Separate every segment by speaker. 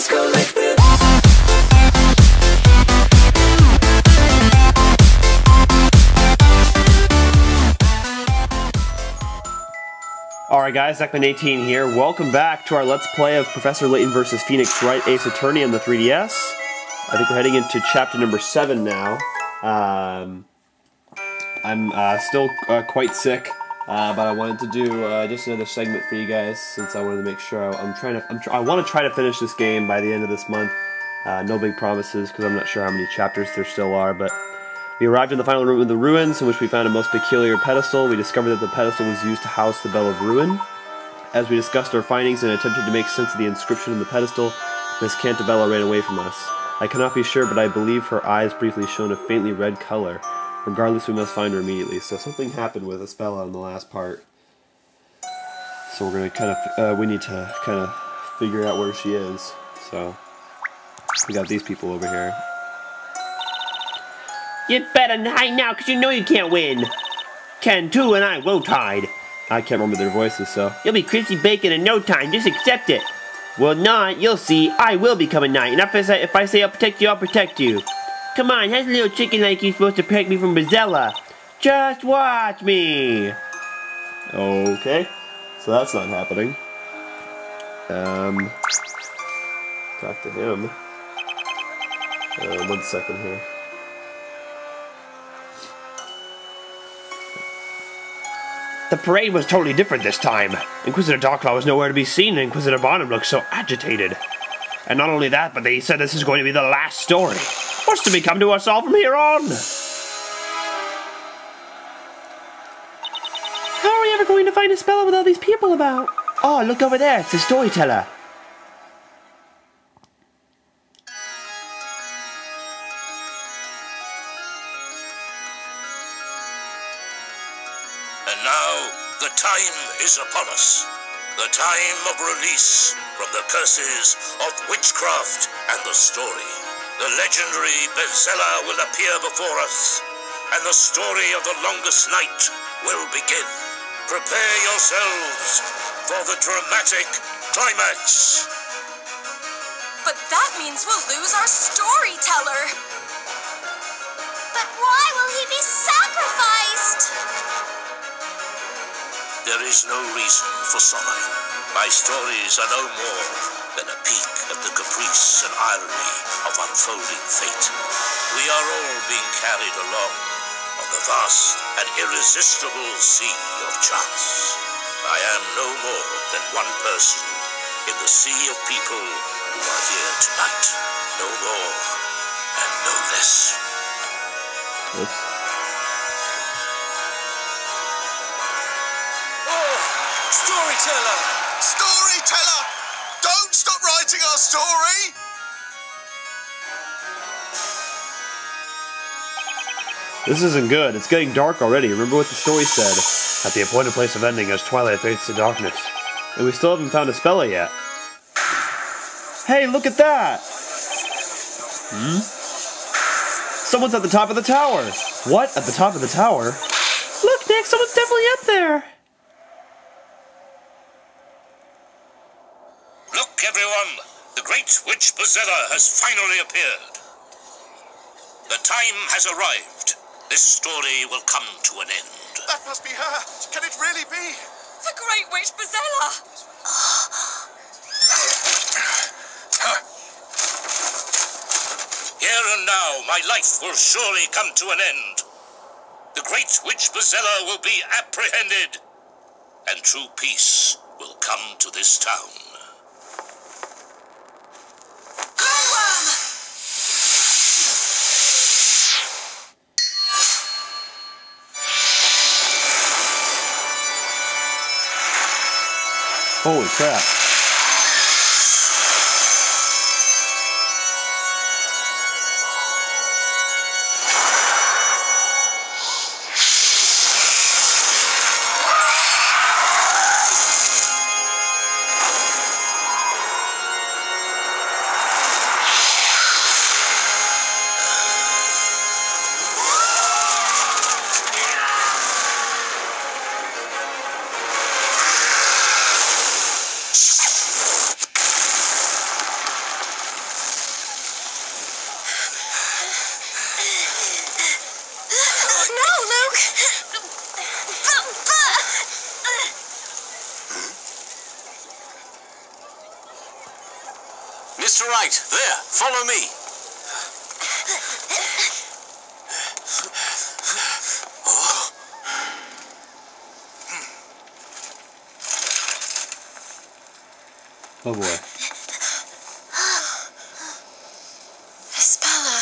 Speaker 1: just go like this.
Speaker 2: Alright guys, SKYPE here. Welcome back to our Let's Play of Professor Layton vs. Phoenix Wright Ace Attorney on the 3DS. I think we're heading into chapter number 7 now. I'm still quite sick, but I wanted to do just another segment for you guys since I wanted to make sure I want to try to finish this game by the end of this month. No big promises because I'm not sure how many chapters there still are, but we arrived in the final room of the ruins, in which we found a most peculiar pedestal. We discovered that the pedestal was used to house the Bell of Ruin. As we discussed our findings and attempted to make sense of the inscription on the pedestal, Miss Cantabella ran away from us. I cannot be sure, but I believe her eyes briefly shone a faintly red color. Regardless, we must find her immediately. So something happened with Espella in the last part. So we're gonna we need to kind of figure out where she is. So we got these people over here.
Speaker 3: You'd better hide now, because you know you can't win. Ken, too, and I won't hide.
Speaker 2: I can't remember their voices, so...
Speaker 3: You'll be crispy bacon in no time, just accept it. Well, not, you'll see, I will become a knight, and if I say I'll protect you, I'll protect you. Come on, how's a little chicken like you supposed to protect me from Bazella? Just watch me.
Speaker 2: Okay, so that's not happening. Talk to him. 1 second here.
Speaker 3: The parade was totally different this time. Inquisitor Darklaw was nowhere to be seen, and Inquisitor Barnum looked so agitated. And not only that, but they said this is going to be the last story. What's to become to us all from here on? How are we ever going to find a spell with all these people about? Oh, look over there, it's the storyteller.
Speaker 4: And now, the time is upon us. The time of release from the curses of witchcraft and the story. The legendary Bazella will appear before us, and the story of the longest night will begin. Prepare yourselves for the dramatic climax.
Speaker 5: But that means we'll lose our storyteller. But why will he be sacrificed?
Speaker 4: There is no reason for sorrow. My stories are no more than a peek at the caprice and irony of unfolding fate. We are all being carried along on the vast and irresistible sea of chance. I am no more than one person in the sea of people who are here tonight. No more and no less.
Speaker 2: Oops.
Speaker 6: Storyteller! Storyteller! Don't stop writing our story!
Speaker 2: This isn't good. It's getting dark already. Remember what the story said. At the appointed place of ending as twilight fades to darkness. And we still haven't found Espella yet. Hey, look at that! Someone's at the top of the tower! What? At the top of the tower?
Speaker 3: Look, Nick, someone's definitely up there.
Speaker 4: Look, everyone! The great witch Bazella has finally appeared. The time has arrived. This story will come to an end.
Speaker 6: That must be her! Can it really be?
Speaker 5: The great witch Bazella!
Speaker 4: Here and now, my life will surely come to an end. The great witch Bazella will be apprehended, and true peace will come to this town.
Speaker 2: Holy crap.
Speaker 4: Mr. Wright, there, follow me.
Speaker 2: Oh boy.
Speaker 5: Espella.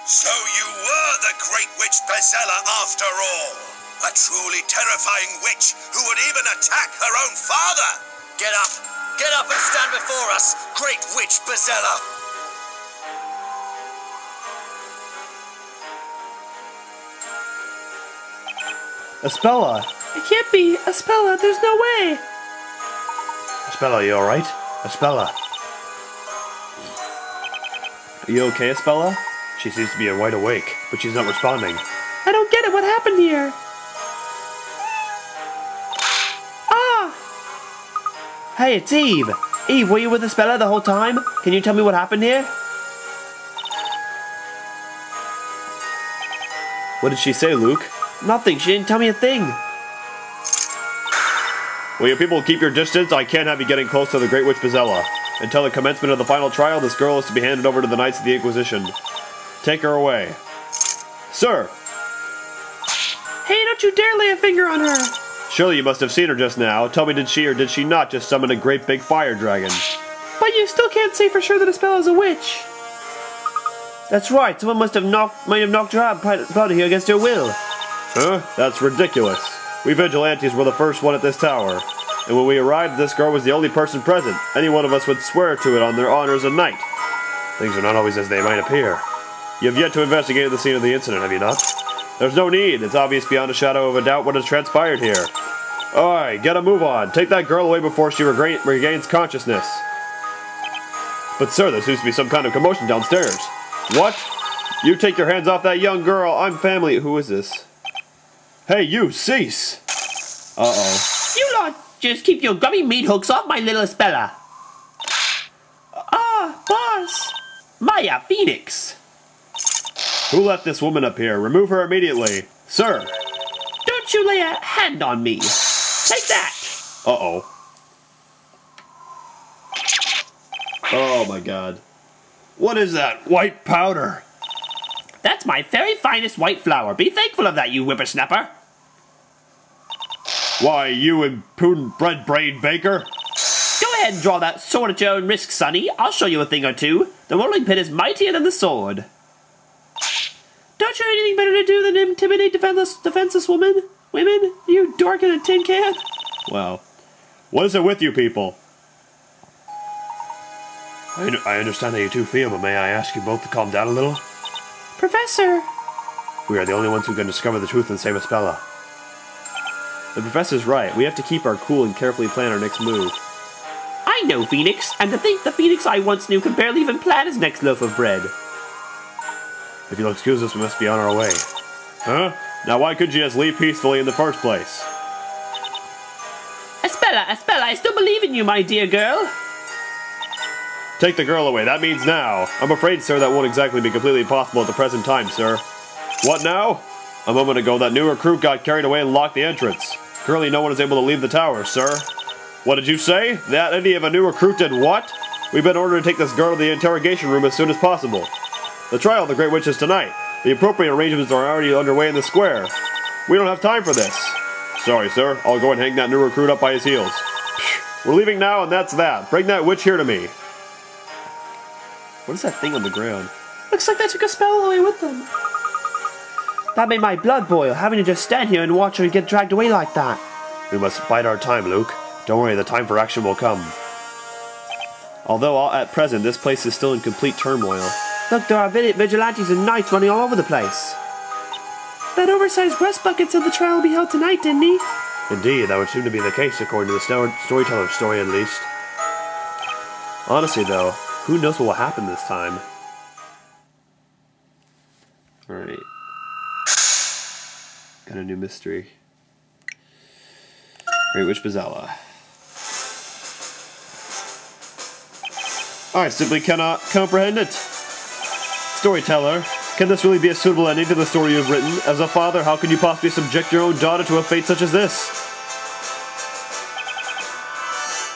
Speaker 6: So you were the great witch Bezella after all. A truly terrifying witch who would even attack her own father. Get up. Get up and stand before us, great witch Bezella.
Speaker 2: Espella!
Speaker 3: It can't be! Espella, there's no way!
Speaker 2: Espella, you alright? Espella. Are you okay, Espella? She seems to be wide awake, but she's not responding.
Speaker 3: I don't get it, what happened here? Ah! Hey, it's Eve! Eve, were you with Espella the whole time? Can you tell me what happened here?
Speaker 2: What did she say, Luke?
Speaker 3: Nothing, she didn't tell me a thing.
Speaker 2: Will you people keep your distance? I can't have you getting close to the Great Witch Bezella. Until the commencement of the final trial, this girl is to be handed over to the Knights of the Inquisition. Take her away. Sir!
Speaker 3: Hey, don't you dare lay a finger on her!
Speaker 2: Surely you must have seen her just now. Tell me, did she or did she not just summon a great big fire dragon?
Speaker 3: But you still can't say for sure that Espella is a witch. That's right, someone might have knocked her out here against her will.
Speaker 2: Huh? That's ridiculous. We vigilantes were the first one at this tower. And when we arrived, this girl was the only person present. Any one of us would swear to it on their honor as a knight. Things are not always as they might appear. You have yet to investigate the scene of the incident, have you not? There's no need. It's obvious beyond a shadow of a doubt what has transpired here. Alright, get a move on. Take that girl away before she regains consciousness. But sir, there seems to be some kind of commotion downstairs. What? You take your hands off that young girl. I'm family. Who is this? Hey, you, cease! Uh-oh.
Speaker 3: You lot just keep your gummy meat hooks off my little Espella. Ah, boss! Maya Phoenix!
Speaker 2: Who left this woman up here? Remove her immediately. Sir!
Speaker 3: Don't you lay a hand on me. Take that!
Speaker 2: Uh-oh. Oh my god. What is that? White powder!
Speaker 3: That's my very finest white flour. Be thankful of that, you whippersnapper.
Speaker 2: Why, you impudent bread-brained baker?
Speaker 3: Go ahead and draw that sword at your own risk, Sonny. I'll show you a thing or two. The rolling pin is mightier than the sword. Don't you have anything better to do than intimidate defenseless women? Women? You dork in a tin can?
Speaker 2: Well, what is it with you people? I understand how you two feel, but may I ask you both to calm down a little?
Speaker 3: Professor!
Speaker 2: We are the only ones who can discover the truth and save Espella. The professor's right. We have to keep our cool and carefully plan our next move.
Speaker 3: I know Phoenix, and to think the Phoenix I once knew could barely even plan his next loaf of bread.
Speaker 2: If you'll excuse us, we must be on our way. Huh? Now why couldn't you just leave peacefully in the first place?
Speaker 3: Espella, I still believe in you, my dear girl.
Speaker 2: Take the girl away. That means now. I'm afraid, sir, that won't exactly be completely possible at the present time, sir. What now? A moment ago, that new recruit got carried away and locked the entrance. Currently, no one is able to leave the tower, sir. What did you say? That idea of a new recruit did what? We've been ordered to take this girl to the interrogation room as soon as possible. The trial of the Great Witch is tonight. The appropriate arrangements are already underway in the square. We don't have time for this. Sorry, sir. I'll go and hang that new recruit up by his heels. Psh, we're leaving now, and that's that. Bring that witch here to me. What is that thing on the ground?
Speaker 3: Looks like they took a spell away with them. That made my blood boil, having to just stand here and watch her get dragged away like that.
Speaker 2: We must bide our time, Luke. Don't worry, the time for action will come. Although at present, this place is still in complete turmoil.
Speaker 3: Look, there are vigilantes and knights running all over the place. That oversized rust bucket said the trial will be held tonight, didn't he?
Speaker 2: Indeed, that would seem to be the case, according to the storyteller's story at least. Honestly, though, who knows what will happen this time? Alright. Got a new mystery. Great Witch Bezella. I simply cannot comprehend it. Storyteller, can this really be a suitable ending to the story you've written? As a father, how can you possibly subject your own daughter to a fate such as this?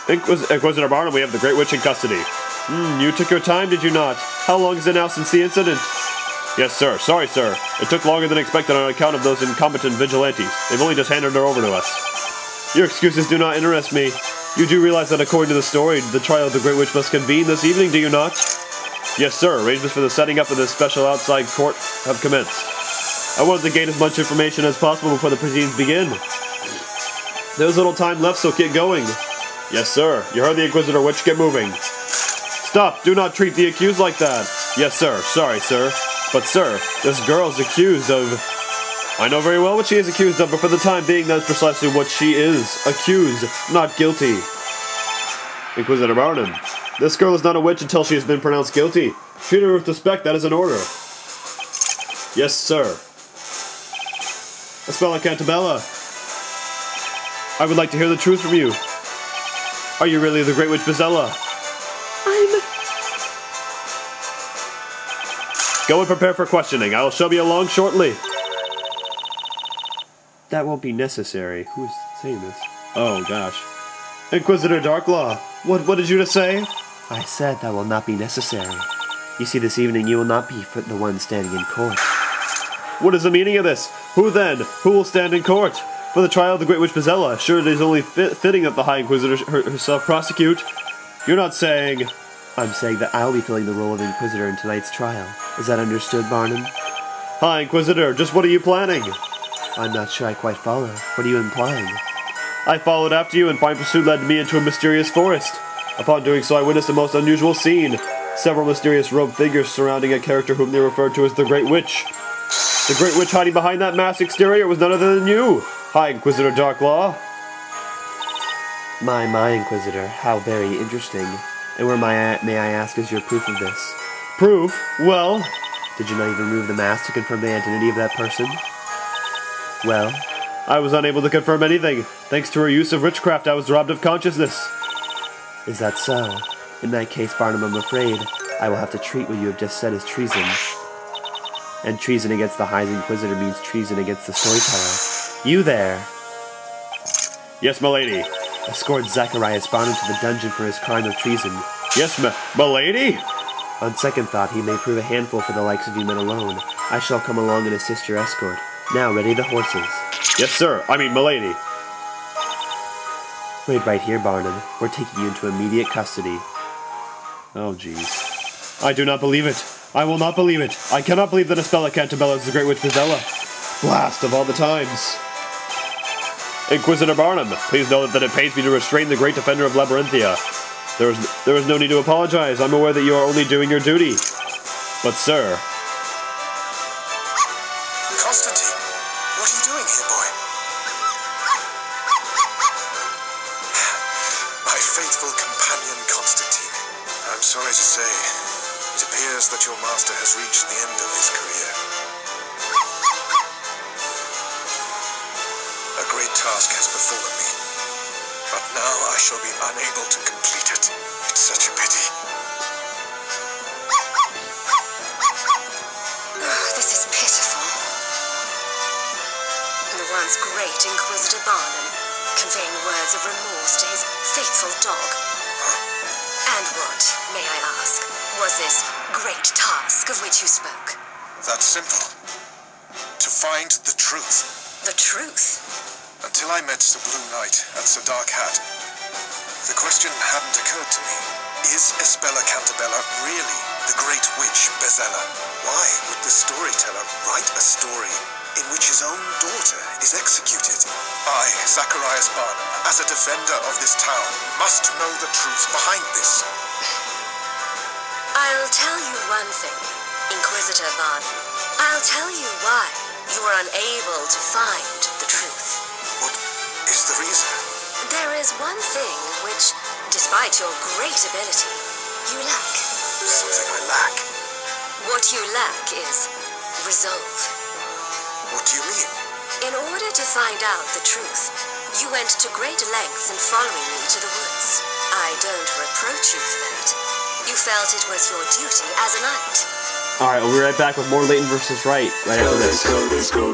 Speaker 2: Inquisitor Barnum, we have the Great Witch in custody. You took your time, did you not? How long is it now since the incident? Yes, sir. Sorry, sir. It took longer than expected on account of those incompetent vigilantes. They've only just handed her over to us. Your excuses do not interest me. You do realize that according to the story, the trial of the Great Witch must convene this evening, do you not? Yes, sir. Arrangements for the setting up of this special outside court have commenced. I wanted to gain as much information as possible before the proceedings begin. There's little time left, so get going. Yes, sir. You heard the Inquisitor Witch. Get moving. Stop! Do not treat the accused like that! Yes, sir. Sorry, sir. But, sir, this girl's accused of... I know very well what she is accused of, but for the time being, that's precisely what she is. Accused, not guilty. Inquisitor Barnum, this girl is not a witch until she has been pronounced guilty. Treat her with respect, that is an order. Yes, sir. Espella Cantabella, I would like to hear the truth from you. Are you really the Great Witch Bezella? Go and prepare for questioning. I will show you along shortly. That won't be necessary. Who's saying this? Oh, gosh. Inquisitor Darklaw, what did you just say? I said that will not be necessary. You see, this evening you will not be the one standing in court. What is the meaning of this? Who then? Who will stand in court? For the trial of the Great Witch Bezella, sure it is only fitting that the High Inquisitor herself prosecute. You're not saying... I'm saying that I'll be filling the role of Inquisitor in tonight's trial. Is that understood, Barnum? Hi, Inquisitor, just what are you planning? I'm not sure I quite follow. What are you implying? I followed after you, and my pursuit led me into a mysterious forest. Upon doing so, I witnessed a most unusual scene. Several mysterious robed figures surrounding a character whom they referred to as the Great Witch. The Great Witch hiding behind that masked exterior was none other than you. Hi, Inquisitor Darklaw. My, Inquisitor, how very interesting. And where may I ask is your proof of this? Proof? Well... Did you not even remove the mask to confirm the identity of that person? Well... I was unable to confirm anything. Thanks to her use of witchcraft, I was robbed of consciousness. Is that so? In that case, Barnum, I'm afraid I will have to treat what you have just said as treason. And treason against the High Inquisitor means treason against the storyteller. You there! Yes, m'lady. Escort Zacharias Barnum to the dungeon for his crime of treason. Yes, m'lady? On second thought, he may prove a handful for the likes of you men alone. I shall come along and assist your escort. Now, ready the horses. Yes, sir. I mean, m'lady. Wait right here, Barnum. We're taking you into immediate custody. Oh, jeez. I do not believe it. I will not believe it. I cannot believe that Espella Cantabella is the Great Witch Bezella. Blast of all the times. Inquisitor Barnum, please know that it pains me to restrain the great defender of Labyrinthia. There is no need to apologize. I'm aware that you are only doing your duty. But, sir...
Speaker 6: Constantine, what are you doing here, boy? My faithful companion, Constantine. I'm sorry to say, it appears that your master has reached the end of his career. A great task has befallen me, but now I shall be unable to complete it. It's such a pity.
Speaker 5: Oh, this is pitiful. The once great Inquisitor Barnum, conveying words of remorse to his faithful dog. And what, may I ask, was this great task of which you spoke?
Speaker 6: That's simple. To find the truth.
Speaker 5: The truth?
Speaker 6: Until I met Sir Blue Knight and Sir Dark Hat, the question hadn't occurred to me. Is Espella Cantabella really the Great Witch Bezella? Why would the storyteller write a story in which his own daughter is executed? I, Zacharias Barnum, as a defender of this town, must know the truth behind this.
Speaker 5: I'll tell you one thing, Inquisitor Barnum. I'll tell you why you were unable to find the truth.
Speaker 6: What is the reason?
Speaker 5: There is one thing which, despite your great ability, you lack.
Speaker 6: Something I lack?
Speaker 5: What you lack is resolve.
Speaker 6: What do you mean?
Speaker 5: In order to find out the truth, you went to great lengths in following me to the woods. I don't reproach you for that. You felt it was your duty as a knight.
Speaker 2: Alright, we'll be right back with more Layton versus Wright right after this.
Speaker 1: Let's go,